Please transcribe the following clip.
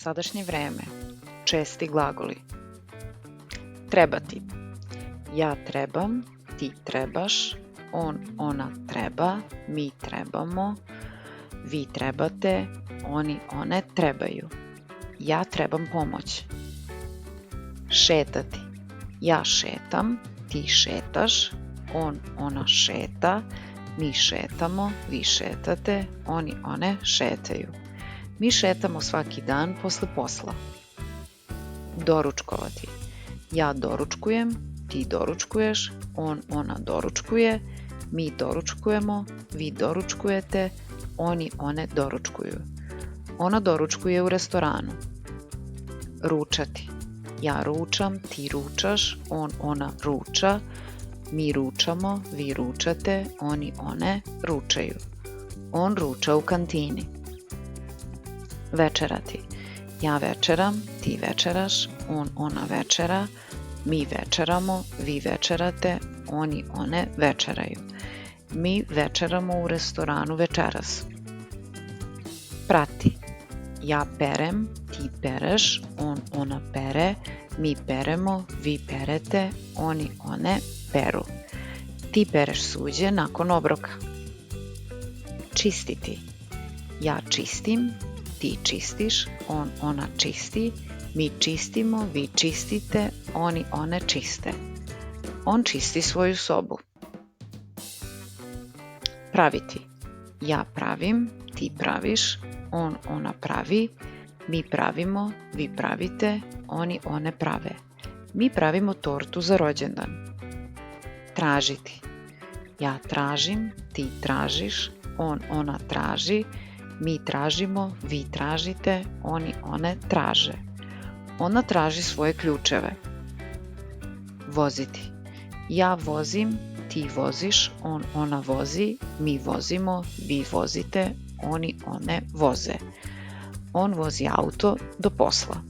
Sadašnje vreme. Česti glagoli. Trebati. Ja trebam, ti trebaš, on, ona treba, mi trebamo, vi trebate, oni, one trebaju. Ja trebam pomoć. Šetati. Ja šetam, ti šetaš, on, ona šeta, mi šetamo, vi šetate, oni, one šetaju. Mi šetamo svaki dan posle posla. Doručkovati. Ja doručkujem, ti doručkuješ, on, ona doručkuje, mi doručkujemo, vi doručkujete, oni, one doručkuju. Ona doručkuje u restoranu. Ručati. Ja ručam, ti ručaš, on, ona ruča, mi ručamo, vi ručate, oni, one ručaju. On ruča u kantini. Večerati. Ja večeram, ti večeraš, on, ona večera, mi večeramo, vi večerate, oni, one večeraju. Mi večeramo u restoranu večeras. Prati. Ja perem, ti pereš, on, ona pere, mi peremo, vi perete, oni, one peru. Ti pereš suđe nakon obroka. Čistiti. Ja čistim, ti čistiš, on, ona čisti, mi čistimo, vi čistite, oni, one čiste. On čisti svoju sobu. Praviti. Ja pravim, ti praviš, on, ona pravi, mi pravimo, vi pravite, oni, one prave. Mi pravimo tortu za rođendan. Tražiti. Ja tražim, ti tražiš, on, ona traži, mi tražimo, vi tražite, oni, one traže. Ona traži svoje ključeve. Voziti. Ja vozim, ti voziš, on, ona vozi, mi vozimo, vi vozite, oni, one voze. On vozi auto do posla.